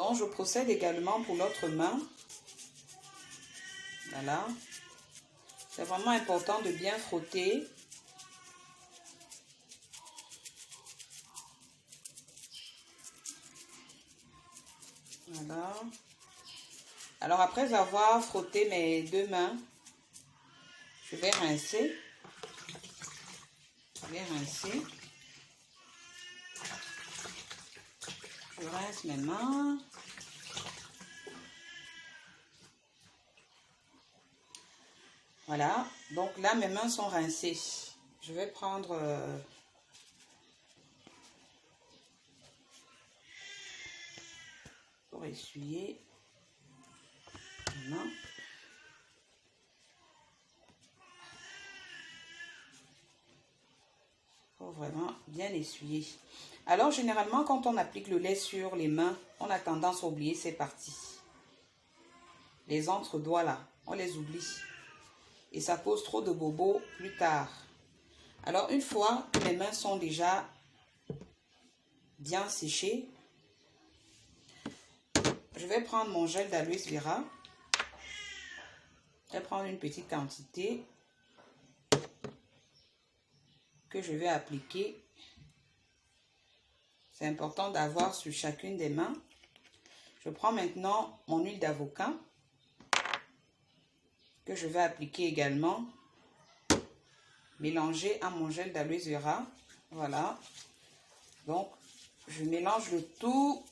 Donc, je procède également pour l'autre main. Voilà. C'est vraiment important de bien frotter. Voilà. Alors, après avoir frotté mes deux mains, je vais rincer. Je vais rincer. Je rince mes mains. Voilà. Donc là, mes mains sont rincées. Je vais prendre... pour essuyer mes mains. Faut vraiment bien essuyer. Alors, généralement, quand on applique le lait sur les mains, on a tendance à oublier ces parties. Les entre-doigts là, on les oublie. Et ça cause trop de bobos plus tard. Alors, une fois que les mains sont déjà bien séchées, je vais prendre mon gel d'aloe vera. Je vais prendre une petite quantité que je vais appliquer. C'est important d'avoir sur chacune des mains. Je prends maintenant mon huile d'avocat que je vais appliquer également. Mélanger à mon gel d'aloe vera. Voilà. Donc, je mélange le tout.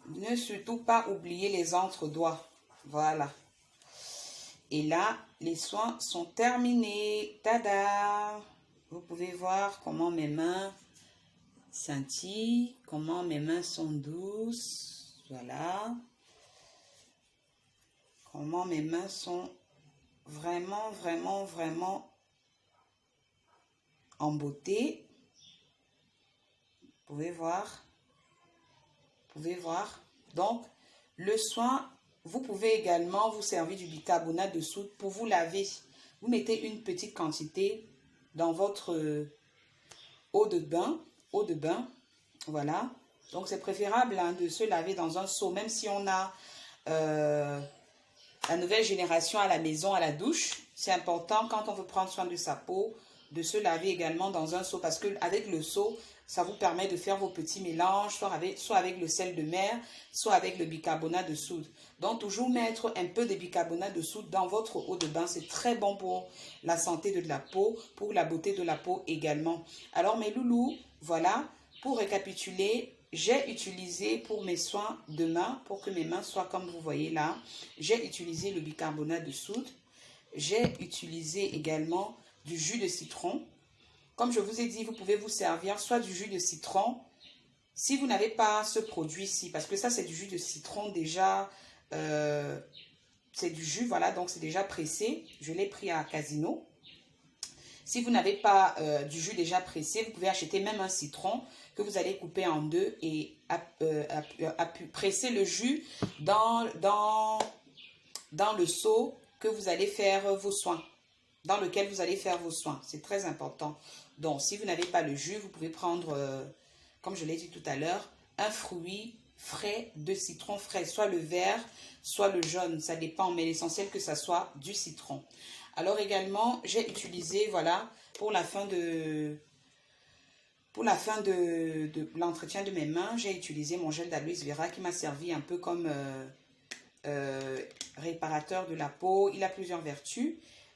Ne surtout pas oublier les entre-doigts. Voilà. Et là, les soins sont terminés. Tada! Vous pouvez voir comment mes mains scintillent, comment mes mains sont douces. Voilà. Comment mes mains sont vraiment, vraiment, vraiment en beauté. Vous pouvez voir. Vous pouvez voir. Donc, le soin, vous pouvez également vous servir du bicarbonate de soude pour vous laver. Vous mettez une petite quantité dans votre eau de bain. Voilà. Donc, c'est préférable de se laver dans un seau, même si on a la nouvelle génération à la maison, à la douche. C'est important quand on veut prendre soin de sa peau, de se laver également dans un seau, parce qu'avec le seau, ça vous permet de faire vos petits mélanges, soit avec le sel de mer, soit avec le bicarbonate de soude. Donc, toujours mettre un peu de bicarbonate de soude dans votre eau de bain. C'est très bon pour la santé de la peau, pour la beauté de la peau également. Alors, mes loulous, voilà. Pour récapituler, j'ai utilisé pour mes soins de main, pour que mes mains soient comme vous voyez là, j'ai utilisé le bicarbonate de soude. J'ai utilisé également du jus de citron. Comme je vous ai dit, vous pouvez vous servir soit du jus de citron, si vous n'avez pas ce produit-ci, parce que ça c'est du jus de citron déjà, c'est du jus, voilà, donc c'est déjà pressé. Je l'ai pris à Casino. Si vous n'avez pas du jus déjà pressé, vous pouvez acheter même un citron que vous allez couper en deux et presser le jus dans le seau que vous allez faire vos soins, dans lequel vous allez faire vos soins. C'est très important. Donc, si vous n'avez pas le jus, vous pouvez prendre, comme je l'ai dit tout à l'heure, un fruit frais de citron frais, soit le vert, soit le jaune, ça dépend, mais l'essentiel que ça soit du citron. Alors également, j'ai utilisé, voilà, pour la fin de l'entretien de mes mains, j'ai utilisé mon gel d'aloe vera qui m'a servi un peu comme réparateur de la peau. Il a plusieurs vertus.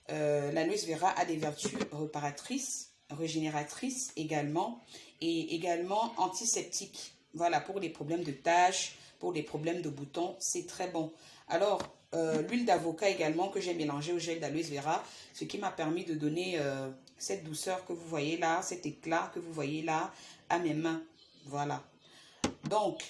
L'aloe vera a des vertus réparatrices, régénératrices également, et également antiseptiques. Voilà, pour les problèmes de taches, pour les problèmes de boutons, c'est très bon. Alors, l'huile d'avocat également que j'ai mélangée au gel d'aloe vera, ce qui m'a permis de donner cette douceur que vous voyez là, cet éclat que vous voyez là à mes mains. Voilà. Donc,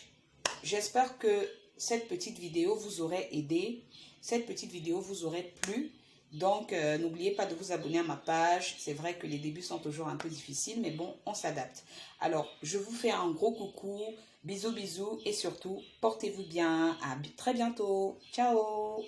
j'espère que cette petite vidéo vous aurait aidé, cette petite vidéo vous aurait plu. Donc, n'oubliez pas de vous abonner à ma page. C'est vrai que les débuts sont toujours un peu difficiles, mais bon, on s'adapte. Alors, je vous fais un gros coucou, bisous, bisous, et surtout, portez-vous bien. À très bientôt. Ciao!